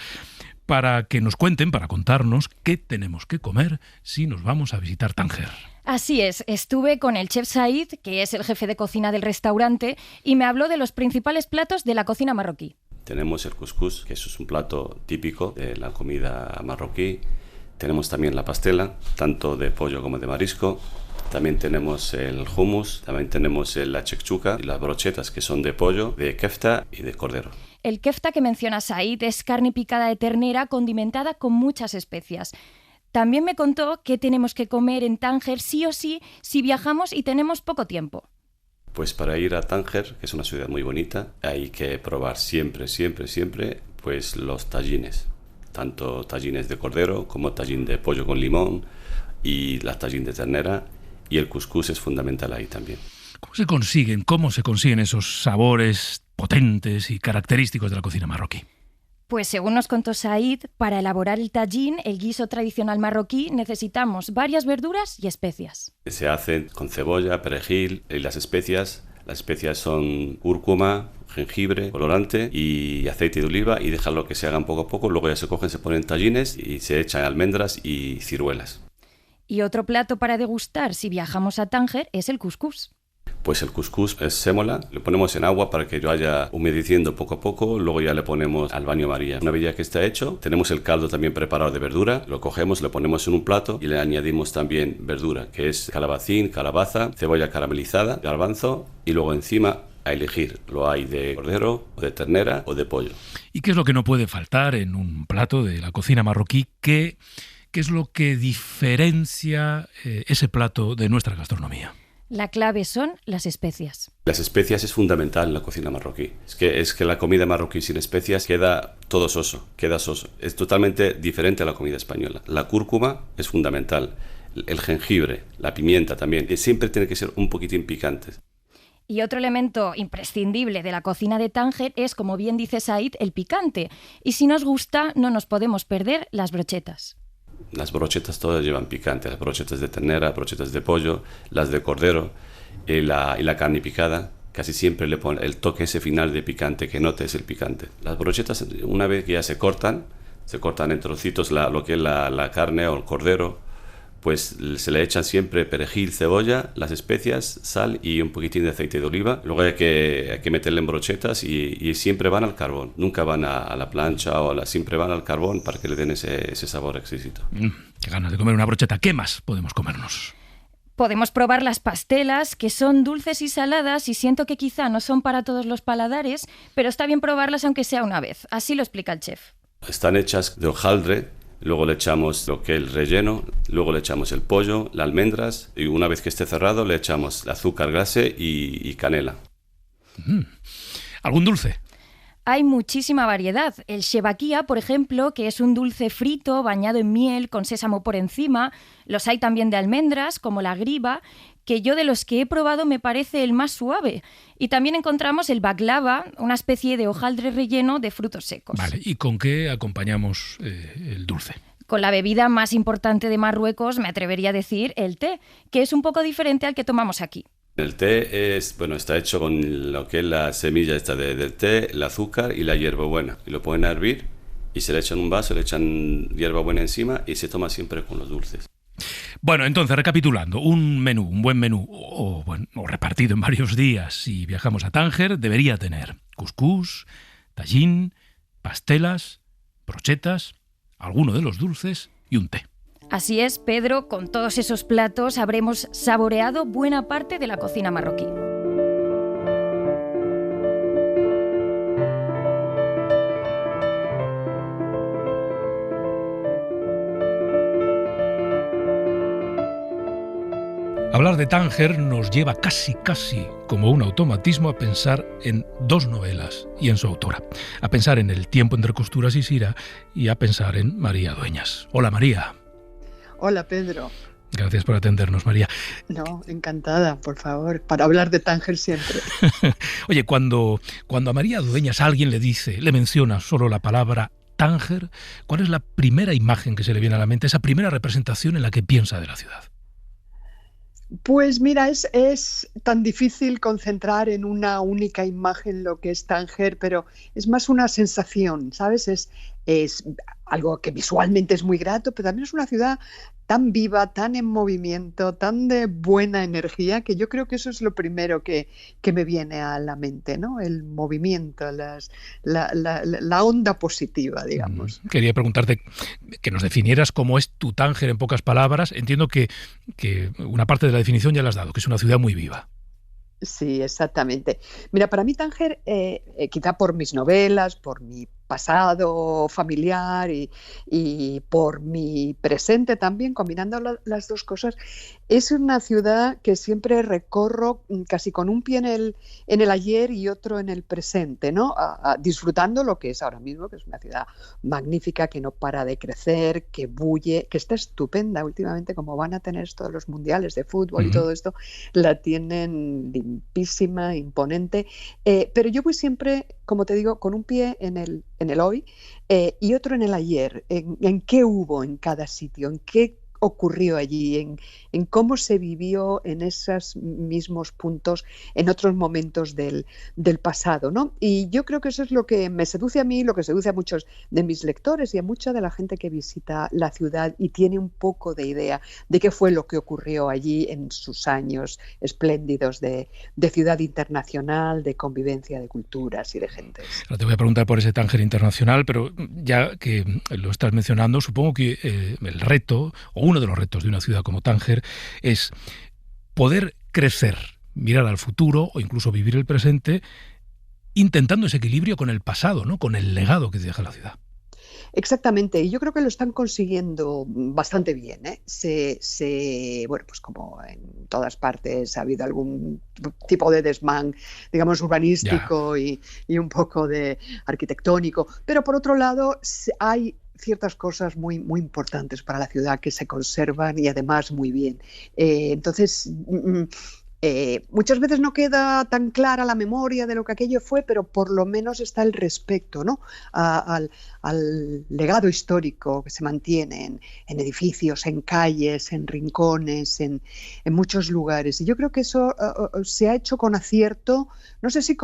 para que nos cuenten, para contarnos qué tenemos que comer si nos vamos a visitar Tánger. Así es, estuve con el chef Said, que es el jefe de cocina del restaurante, y me habló de los principales platos de la cocina marroquí. Tenemos el couscous, que eso es un plato típico de la comida marroquí. Tenemos también la pastela, tanto de pollo como de marisco. También tenemos el hummus, también tenemos la chekchuka y las brochetas, que son de pollo, de kefta y de cordero. El kefta que menciona Said es carne picada de ternera condimentada con muchas especias. También me contó que tenemos que comer en Tánger sí o sí si viajamos y tenemos poco tiempo. Pues para ir a Tánger, que es una ciudad muy bonita, hay que probar siempre pues los tagines. Tanto tagines de cordero como tagín de pollo con limón y la tagín de ternera, y el couscous es fundamental ahí también. ¿Cómo se consiguen esos sabores potentes y característicos de la cocina marroquí? Pues según nos contó Said, para elaborar el tagín, el guiso tradicional marroquí, necesitamos varias verduras y especias. Se hace con cebolla, perejil y las especias. Las especias son cúrcuma, jengibre, colorante y aceite de oliva, y dejarlo que se hagan poco a poco. Luego ya se cogen, se ponen tagines y se echan almendras y ciruelas. Y otro plato para degustar si viajamos a Tánger es el couscous. Pues el couscous es sémola, lo ponemos en agua para que vaya humedeciendo poco a poco, luego ya le ponemos al baño María. Una vez ya que está hecho, tenemos el caldo también preparado de verdura, lo cogemos, lo ponemos en un plato y le añadimos también verdura, que es calabacín, calabaza, cebolla caramelizada, garbanzo, y luego encima a elegir, lo hay de cordero, o de ternera o de pollo. ¿Y qué es lo que no puede faltar en un plato de la cocina marroquí? ¿Qué es lo que diferencia ese plato de nuestra gastronomía? La clave son las especias. Las especias es fundamental en la cocina marroquí. Es que la comida marroquí sin especias queda todo soso, queda soso. Es totalmente diferente a la comida española. La cúrcuma es fundamental, el jengibre, la pimienta también, que siempre tiene que ser un poquitín picantes. Y otro elemento imprescindible de la cocina de Tánger es, como bien dice Said, el picante. Y si nos gusta, no nos podemos perder las brochetas. Las brochetas todas llevan picante, las brochetas de ternera, brochetas de pollo, las de cordero y la carne picada. Casi siempre le ponen el toque ese final de picante, que notes el picante. Las brochetas, una vez que ya se cortan en trocitos lo que es la carne o el cordero, pues se le echan siempre perejil, cebolla, las especias, sal y un poquitín de aceite de oliva. Luego hay que meterle en brochetas y siempre van al carbón. Nunca van a la plancha siempre van al carbón para que le den ese sabor exquisito. Qué ganas de comer una brocheta. ¿Qué más podemos comernos? Podemos probar las pastelas, que son dulces y saladas, y siento que quizá no son para todos los paladares, pero está bien probarlas aunque sea una vez. Así lo explica el chef. Están hechas de hojaldre. Luego le echamos lo que es el relleno, luego le echamos el pollo, las almendras y una vez que esté cerrado le echamos el azúcar glase y canela. ¿Algún dulce? Hay muchísima variedad. El shebaquía, por ejemplo, que es un dulce frito bañado en miel con sésamo por encima. Los hay también de almendras, como la griba, que yo de los que he probado me parece el más suave. Y también encontramos el baklava, una especie de hojaldre relleno de frutos secos. Vale, ¿y con qué acompañamos el dulce? Con la bebida más importante de Marruecos, me atrevería a decir el té, que es un poco diferente al que tomamos aquí. El té está hecho con lo que es la semilla del té, el azúcar y la hierbabuena. Y lo ponen a hervir y se le echan un vaso, le echan hierbabuena encima y se toma siempre con los dulces. Bueno, entonces, recapitulando, un buen menú, o repartido en varios días, si viajamos a Tánger, debería tener cuscús, tajín, pastelas, brochetas, alguno de los dulces y un té. Así es, Pedro, con todos esos platos habremos saboreado buena parte de la cocina marroquí. Hablar de Tánger nos lleva casi como un automatismo a pensar en dos novelas y en su autora. A pensar en El tiempo entre costuras y Sira y a pensar en María Dueñas. Hola, María. Hola, Pedro. Gracias por atendernos, María. No, encantada, por favor, para hablar de Tánger siempre. Oye, cuando a María Dueñas alguien le menciona solo la palabra Tánger, ¿cuál es la primera imagen que se le viene a la mente, esa primera representación en la que piensa de la ciudad? Pues mira, es tan difícil concentrar en una única imagen lo que es Tánger, pero es más una sensación, ¿sabes? Es algo que visualmente es muy grato, pero también es una ciudad tan viva, tan en movimiento, tan de buena energía, que yo creo que eso es lo primero que me viene a la mente, ¿no? El movimiento, la onda positiva, digamos. Quería preguntarte que nos definieras cómo es tu Tánger en pocas palabras. Entiendo que una parte de la definición ya la has dado, que es una ciudad muy viva. Sí, exactamente. Mira, para mí Tánger, quizá por mis novelas, por mi pasado familiar y por mi presente también, combinando las dos cosas, es una ciudad que siempre recorro casi con un pie en el ayer y otro en el presente, ¿no? Disfrutando lo que es ahora mismo, que es una ciudad magnífica, que no para de crecer, que bulle, que está estupenda últimamente, como van a tener todos los mundiales de fútbol y todo esto, la tienen limpísima, imponente, pero yo voy siempre, como te digo, con un pie en el hoy y otro en el ayer, en qué hubo en cada sitio, en qué ocurrió allí, en cómo se vivió en esos mismos puntos en otros momentos del pasado, ¿no? Y yo creo que eso es lo que me seduce a mí, lo que seduce a muchos de mis lectores y a mucha de la gente que visita la ciudad y tiene un poco de idea de qué fue lo que ocurrió allí en sus años espléndidos de ciudad internacional, de convivencia de culturas y de gentes. Ahora te voy a preguntar por ese Tánger internacional, pero ya que lo estás mencionando, supongo que el reto, o uno de los retos de una ciudad como Tánger, es poder crecer, mirar al futuro o incluso vivir el presente, intentando ese equilibrio con el pasado, ¿no? Con el legado que deja la ciudad. Exactamente, y yo creo que lo están consiguiendo bastante bien, ¿eh? Bueno, pues como en todas partes ha habido algún tipo de desmán, digamos, urbanístico y un poco de arquitectónico, pero por otro lado hay ciertas cosas muy, muy importantes para la ciudad que se conservan y además muy bien. Entonces... muchas veces no queda tan clara la memoria de lo que aquello fue, pero por lo menos está el respeto, ¿no? al legado histórico que se mantiene en edificios, en calles, en rincones, en muchos lugares. Y yo creo que eso se ha hecho con acierto, no sé si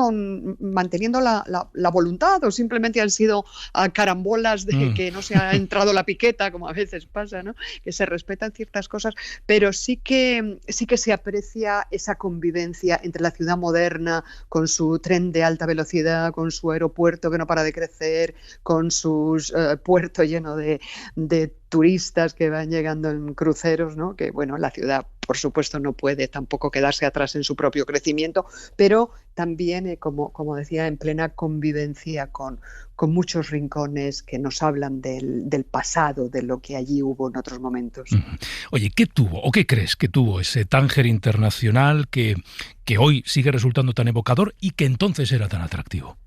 manteniendo la voluntad o simplemente han sido carambolas de que no se ha entrado la piqueta, como a veces pasa, ¿no? Que se respetan ciertas cosas, pero sí que se aprecia esa convivencia entre la ciudad moderna con su tren de alta velocidad, con su aeropuerto que no para de crecer, con sus puertos llenos de turistas que van llegando en cruceros, ¿no? Que bueno, la ciudad por supuesto no puede tampoco quedarse atrás en su propio crecimiento, pero también, como decía, en plena convivencia con muchos rincones que nos hablan del pasado, de lo que allí hubo en otros momentos. Oye, ¿qué tuvo o qué crees que tuvo ese Tánger internacional que hoy sigue resultando tan evocador y que entonces era tan atractivo?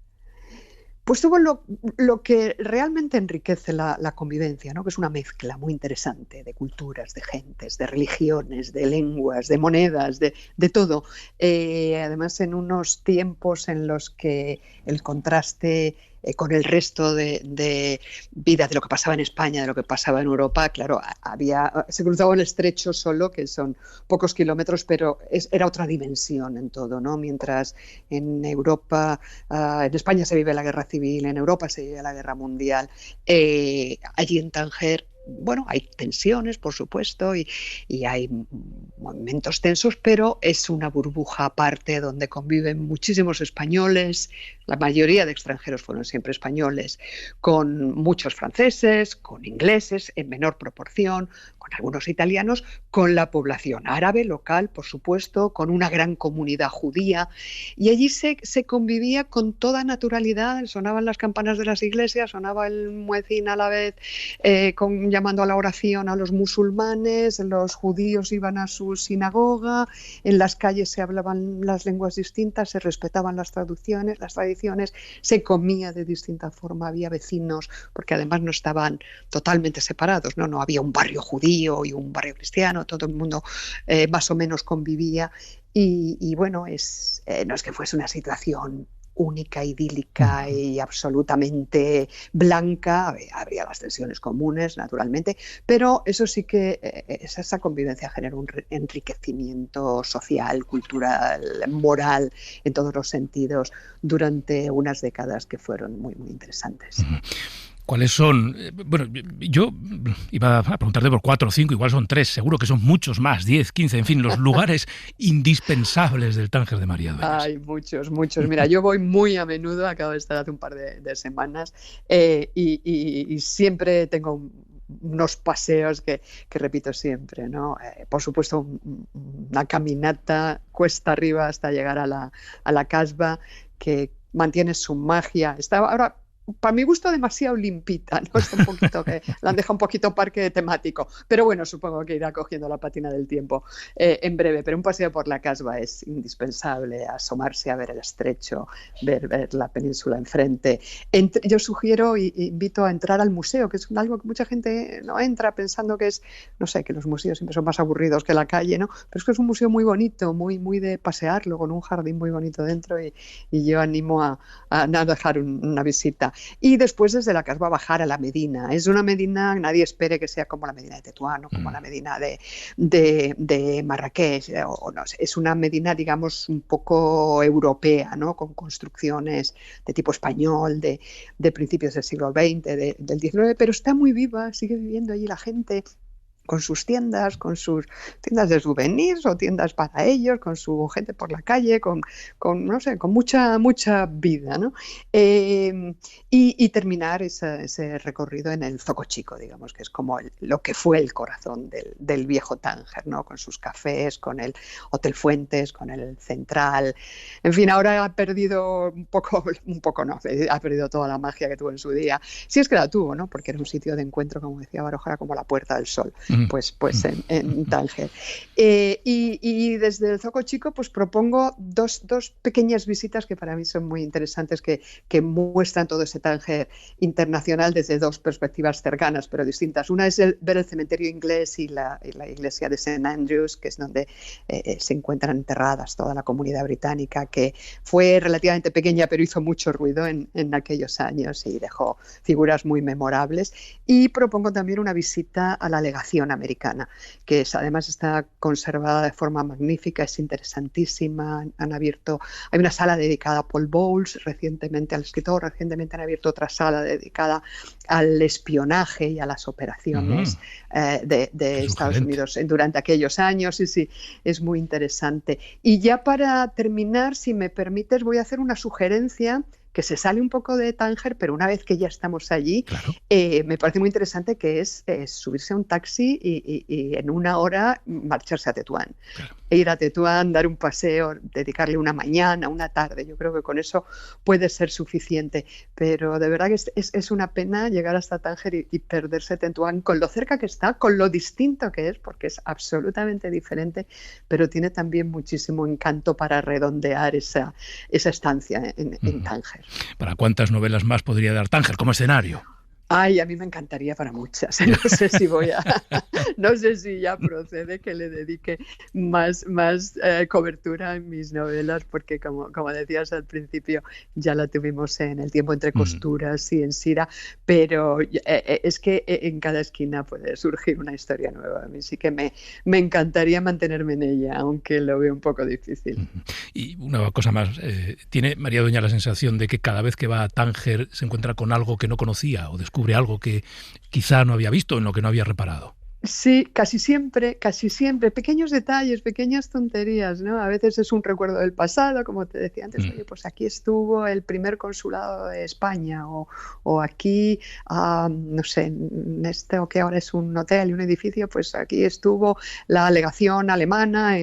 Pues tuvo lo que realmente enriquece la convivencia, ¿no? Que es una mezcla muy interesante de culturas, de gentes, de religiones, de lenguas, de monedas, de todo. Además, en unos tiempos en los que el contraste con el resto de vida, de lo que pasaba en España, de lo que pasaba en Europa, claro, se cruzaba el estrecho solo, que son pocos kilómetros, pero era otra dimensión en todo, ¿no? Mientras en Europa, en España se vive la guerra civil, en Europa se vive la guerra mundial, allí en Tánger, bueno, hay tensiones, por supuesto, y hay momentos tensos, pero es una burbuja aparte donde conviven muchísimos españoles, la mayoría de extranjeros fueron siempre españoles, con muchos franceses, con ingleses en menor proporción, con algunos italianos, con la población árabe local, por supuesto, con una gran comunidad judía, y allí se convivía con toda naturalidad, sonaban las campanas de las iglesias, sonaba el muecín a la vez, llamando a la oración a los musulmanes, los judíos iban a su sinagoga, en las calles se hablaban las lenguas distintas, se respetaban las tradiciones, se comía de distinta forma, había vecinos, porque además no estaban totalmente separados, no había un barrio judío y un barrio cristiano, todo el mundo más o menos convivía y bueno, no es que fuese una situación única, idílica y absolutamente blanca, habría las tensiones comunes, naturalmente, pero eso sí que esa convivencia genera un enriquecimiento social, cultural, moral, en todos los sentidos, durante unas décadas que fueron muy, muy interesantes. ¿Cuáles son? Bueno, yo iba a preguntarte por 4 o 5, igual son 3, seguro que son muchos más, 10, 15, en fin, los lugares indispensables del Tánger de María Dueñas. Hay muchos. Mira, yo voy muy a menudo, acabo de estar hace un par de semanas, y siempre tengo unos paseos que repito siempre, ¿no? Por supuesto, una caminata cuesta arriba hasta llegar a la Casbah, que mantiene su magia. Está ahora, para mi gusto, demasiado limpita, ¿no? Es un poquito que la han dejado un poquito parque temático, pero bueno, supongo que irá cogiendo la patina del tiempo en breve, pero un paseo por la Casbah es indispensable, asomarse a ver el estrecho, ver la península enfrente. Yo sugiero e invito a entrar al museo, que es algo que mucha gente no entra pensando que es, no sé, que los museos siempre son más aburridos que la calle, ¿no? Pero es que es un museo muy bonito, muy de pasearlo, con un jardín muy bonito dentro, y yo animo a dejar una visita. Y después desde la Casbah bajar a la Medina. Es una Medina, nadie espere que sea como la Medina de Tetuán o como la Medina de Marrakech, o no sé, es una Medina, digamos, un poco europea, ¿no? Con construcciones de tipo español, de principios del siglo XX, del XIX, pero está muy viva, sigue viviendo allí la gente. sus tiendas, con sus tiendas de souvenirs o tiendas para ellos, con su gente por la calle, con no sé, con mucha vida, ¿no? Y terminar ese recorrido en el Zoco Chico, digamos, que es como lo que fue el corazón del viejo Tánger, ¿no? Con sus cafés, con el Hotel Fuentes, con el Central. En fin, ahora ha perdido un poco no, ha perdido toda la magia que tuvo en su día. Sí es que la tuvo, ¿no? Porque era un sitio de encuentro, como decía Baroja, como la Puerta del Sol. Pues en Tánger. Y desde el Zoco Chico pues propongo dos pequeñas visitas que para mí son muy interesantes, que muestran todo ese Tánger internacional desde dos perspectivas cercanas pero distintas. Una es ver el cementerio inglés y la iglesia de St. Andrews, que es donde se encuentran enterradas toda la comunidad británica, que fue relativamente pequeña pero hizo mucho ruido en aquellos años y dejó figuras muy memorables. Y propongo también una visita a la legación americana, que además está conservada de forma magnífica, es interesantísima. Hay una sala dedicada a Paul Bowles, recientemente al escritor, recientemente han abierto otra sala dedicada al espionaje y a las operaciones de Estados Unidos durante aquellos años. Sí, es muy interesante. Y ya para terminar, si me permites, voy a hacer una sugerencia que se sale un poco de Tánger, pero una vez que ya estamos allí, claro, me parece muy interesante, que es subirse a un taxi y en una hora marcharse a Tetuán. Claro. Ir a Tetuán, dar un paseo, dedicarle una mañana, una tarde. Yo creo que con eso puede ser suficiente. Pero de verdad que es una pena llegar hasta Tánger y perderse Tetuán con lo cerca que está, con lo distinto que es, porque es absolutamente diferente, pero tiene también muchísimo encanto para redondear esa estancia en Tánger. ¿Para cuántas novelas más podría dar Tánger como escenario? Ay, a mí me encantaría para muchas. No sé si ya procede que le dedique más cobertura en mis novelas, porque como decías al principio, ya la tuvimos en El tiempo entre costuras y en Sira, pero es que en cada esquina puede surgir una historia nueva. A mí sí que me encantaría mantenerme en ella, aunque lo veo un poco difícil. Y una cosa más, ¿tiene María Dueñas la sensación de que cada vez que va a Tánger se encuentra con algo que no conocía o descubre algo que quizá no había visto, en lo que no había reparado? Sí, casi siempre, pequeños detalles, pequeñas tonterías, ¿no? A veces es un recuerdo del pasado, como te decía antes, oye, pues aquí estuvo el primer consulado de España, o aquí, no sé, en o que ahora es un hotel y un edificio, pues aquí estuvo la legación alemana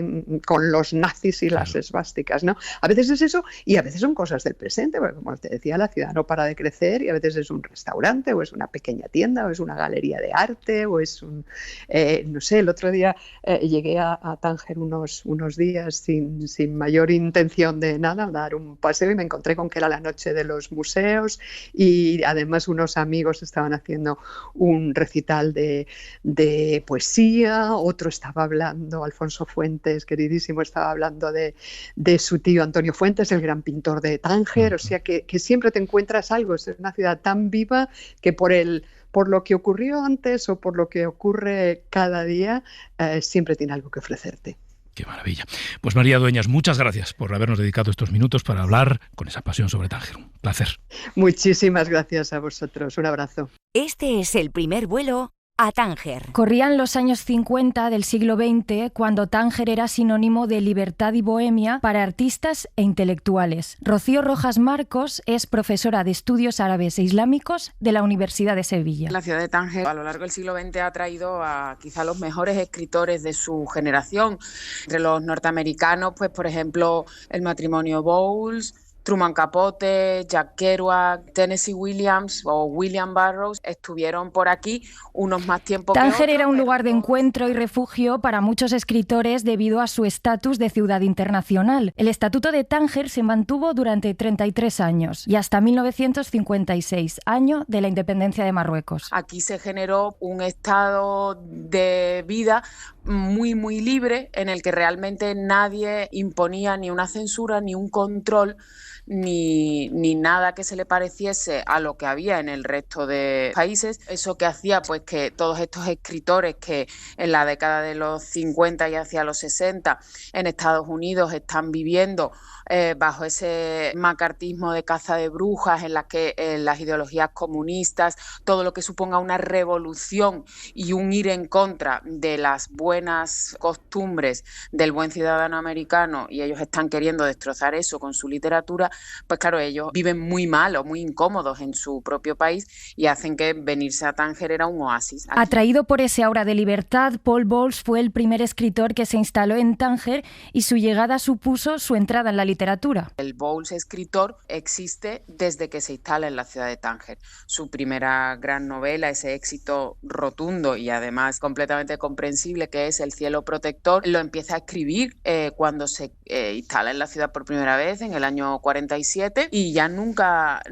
con los nazis y las esvásticas, ¿no? A veces es eso, y a veces son cosas del presente, porque como te decía, la ciudad no para de crecer, y a veces es un restaurante, o es una pequeña tienda, o es una galería de arte, o es un... no sé, el otro día llegué a Tánger unos días sin mayor intención de nada, dar un paseo, y me encontré con que era la noche de los museos, y además unos amigos estaban haciendo un recital de poesía, otro estaba hablando, Alfonso Fuentes, queridísimo, estaba hablando de su tío Antonio Fuentes, el gran pintor de Tánger. O sea que siempre te encuentras algo. Es una ciudad tan viva que por lo que ocurrió antes o por lo que ocurre cada día, siempre tiene algo que ofrecerte. Qué maravilla. Pues María Dueñas, muchas gracias por habernos dedicado estos minutos para hablar con esa pasión sobre Tánger. Un placer. Muchísimas gracias a vosotros. Un abrazo. Este es el primer vuelo a Tánger. Corrían los años 50 del siglo XX, cuando Tánger era sinónimo de libertad y bohemia para artistas e intelectuales. Rocío Rojas Marcos es profesora de Estudios Árabes e Islámicos de la Universidad de Sevilla. La ciudad de Tánger a lo largo del siglo XX ha traído a quizá los mejores escritores de su generación. Entre los norteamericanos, pues por ejemplo, el matrimonio Bowles, Truman Capote, Jack Kerouac, Tennessee Williams o William Burroughs estuvieron por aquí unos más tiempo que otros. Tánger era un lugar de encuentro y refugio para muchos escritores debido a su estatus de ciudad internacional. El Estatuto de Tánger se mantuvo durante 33 años y hasta 1956, año de la independencia de Marruecos. Aquí se generó un estado de vida muy, muy libre, en el que realmente nadie imponía ni una censura ni un control ni nada que se le pareciese a lo que había en el resto de países. Eso que hacía pues que todos estos escritores que en la década de los 50 y hacia los 60 en Estados Unidos están viviendo bajo ese macartismo de caza de brujas en la que las ideologías comunistas, todo lo que suponga una revolución y un ir en contra de las buenas costumbres del buen ciudadano americano, y ellos están queriendo destrozar eso con su literatura, pues claro, ellos viven muy mal o muy incómodos en su propio país y hacen que venirse a Tánger era un oasis. Aquí. Atraído por ese aura de libertad, Paul Bowles fue el primer escritor que se instaló en Tánger y su llegada supuso su entrada en la literatura. El Bowles escritor existe desde que se instala en la ciudad de Tánger. Su primera gran novela, ese éxito rotundo y además completamente comprensible que es El cielo protector, lo empieza a escribir cuando se instala en la ciudad por primera vez en el año 47 y ya nunca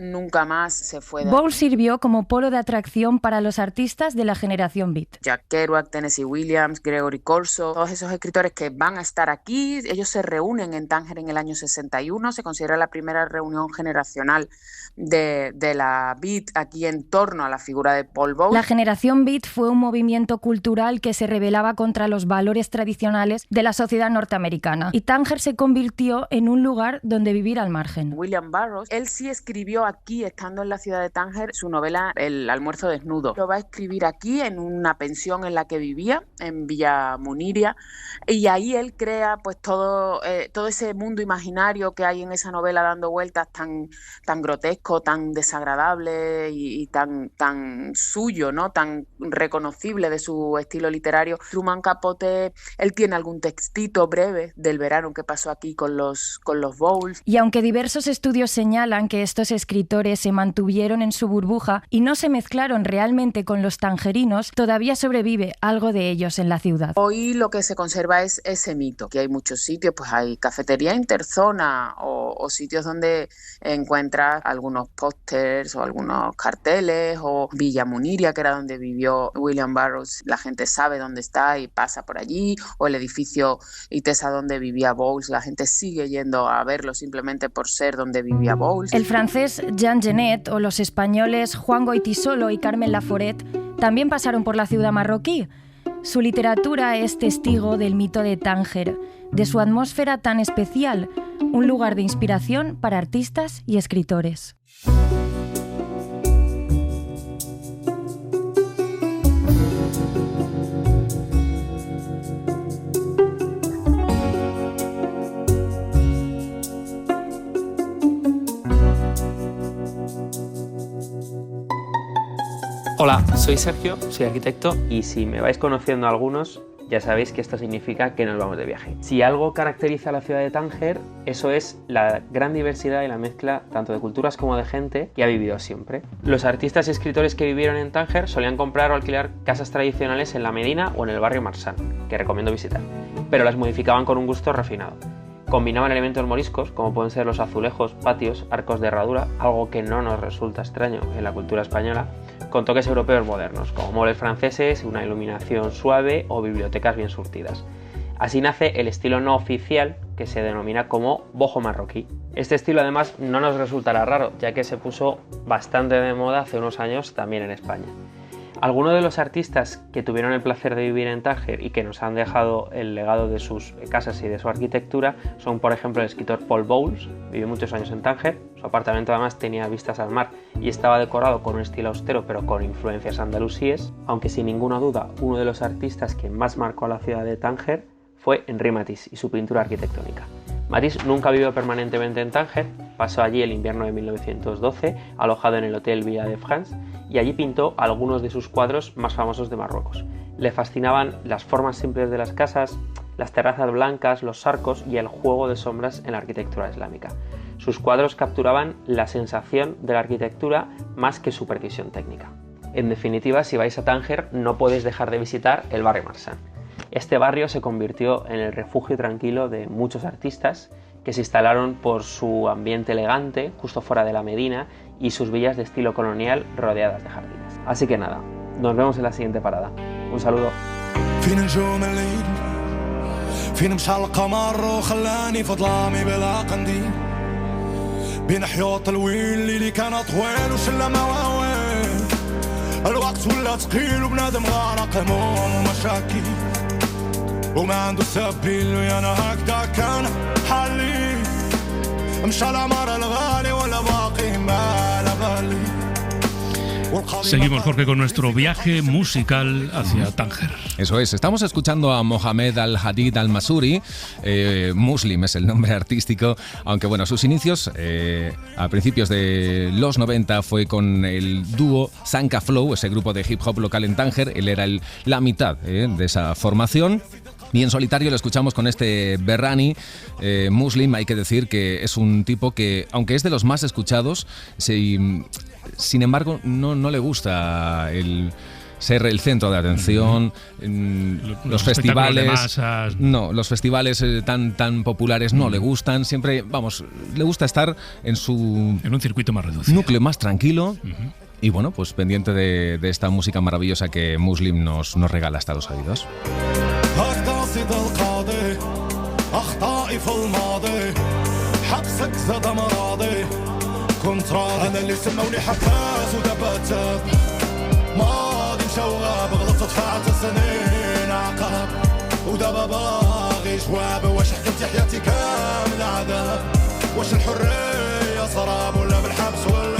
más se fue. Bowles sirvió como polo de atracción para los artistas de la generación Beat. Jack Kerouac, Tennessee Williams, Gregory Corso, todos esos escritores que van a estar aquí, ellos se reúnen en Tánger en el año 61, se considera la primera reunión generacional de la Beat aquí en torno a la figura de Paul Bowles. La generación Beat fue un movimiento cultural que se rebelaba contra los valores tradicionales de la sociedad norteamericana y Tánger se convirtió en un lugar donde vivir al margen. William Burroughs, él sí escribió aquí, estando en la ciudad de Tánger, su novela El almuerzo desnudo. Lo va a escribir aquí en una pensión en la que vivía, en Villa Muniria, y ahí él crea pues todo ese mundo imaginario que hay en esa novela dando vueltas tan grotesco, tan desagradable y tan suyo, ¿no? Tan reconocible de su estilo literario. Truman Capote, él tiene algún textito breve del verano que pasó aquí con los Bowles. Y aunque diversos estudios señalan que estos escritores se mantuvieron en su burbuja y no se mezclaron realmente con los tangerinos, todavía sobrevive algo de ellos en la ciudad. Hoy lo que se conserva es ese mito, que hay muchos sitios, pues hay cafetería interzona o sitios donde encuentras algunos pósters o algunos carteles, o Villa Muniria, que era donde vivió William Burroughs, la gente sabe dónde está y pasa por allí, o el edificio Itesa donde vivía Bowles, la gente sigue yendo a verlo simplemente por ser donde vivía Bowles. El francés Jean Genet o los españoles Juan Goytisolo y Carmen Laforet también pasaron por la ciudad marroquí. Su literatura es testigo del mito de Tánger, de su atmósfera tan especial, un lugar de inspiración para artistas y escritores. Hola, soy Sergio, soy arquitecto y si me vais conociendo a algunos, ya sabéis que esto significa que nos vamos de viaje. Si algo caracteriza a la ciudad de Tánger, eso es la gran diversidad y la mezcla tanto de culturas como de gente que ha vivido siempre. Los artistas y escritores que vivieron en Tánger solían comprar o alquilar casas tradicionales en la Medina o en el barrio Marsan, que recomiendo visitar, pero las modificaban con un gusto refinado. Combinaban elementos moriscos, como pueden ser los azulejos, patios, arcos de herradura, algo que no nos resulta extraño en la cultura española, con toques europeos modernos, como muebles franceses, una iluminación suave o bibliotecas bien surtidas. Así nace el estilo no oficial, que se denomina como boho marroquí. Este estilo además no nos resultará raro, ya que se puso bastante de moda hace unos años también en España. Algunos de los artistas que tuvieron el placer de vivir en Tánger y que nos han dejado el legado de sus casas y de su arquitectura son, por ejemplo, el escritor Paul Bowles, vivió muchos años en Tánger, su apartamento además tenía vistas al mar y estaba decorado con un estilo austero pero con influencias andalusíes, aunque sin ninguna duda uno de los artistas que más marcó a la ciudad de Tánger fue Henri Matisse y su pintura arquitectónica. Matisse nunca vivió permanentemente en Tánger, pasó allí el invierno de 1912, alojado en el Hotel Villa de France, y allí pintó algunos de sus cuadros más famosos de Marruecos. Le fascinaban las formas simples de las casas, las terrazas blancas, los arcos y el juego de sombras en la arquitectura islámica. Sus cuadros capturaban la sensación de la arquitectura más que su precisión técnica. En definitiva, si vais a Tánger, no podéis dejar de visitar el barrio Marsan. Este barrio se convirtió en el refugio tranquilo de muchos artistas que se instalaron por su ambiente elegante, justo fuera de la Medina, y sus villas de estilo colonial rodeadas de jardines. Así que nada, nos vemos en la siguiente parada. Un saludo. بين حياط الويل اللي كان طويل وشلة مواويل الوقت ولا ثقيل وبنادم غارق هموم ومشاكل وما عنده سبيل ويانا هكذا كان حالي مشى العمر الغالي ولا باقي ما لا بالي. Seguimos, Jorge, con nuestro viaje musical hacia Tánger. Eso es, estamos escuchando a Mohamed Al-Hadid Al-Masuri, Muslim es el nombre artístico, aunque bueno, sus inicios a principios de los 90 fue con el dúo Sanka Flow, ese grupo de hip hop local en Tánger. Él era la mitad de esa formación. Y en solitario lo escuchamos con este Berrani, Muslim. Hay que decir que es un tipo que, aunque es de los más escuchados, sin embargo no le gusta el ser el centro de atención. Los festivales los festivales tan populares no le gustan. Siempre, le gusta estar en un circuito más reducido, núcleo más tranquilo. Y bueno, pues pendiente de esta música maravillosa que Muslim nos regala hasta los oídos. قصيدة القاضي أخطائي في الماضي حبسك زاد مراضي كنت راضي أنا اللي سموني حكاس ودابا تاب ماضي مشواب غلطت في 10 سنين عقاب ودابا باغي جواب واش حكمتي حياتي كاملة عذاب واش الحرية سراب ولا بالحبس ولا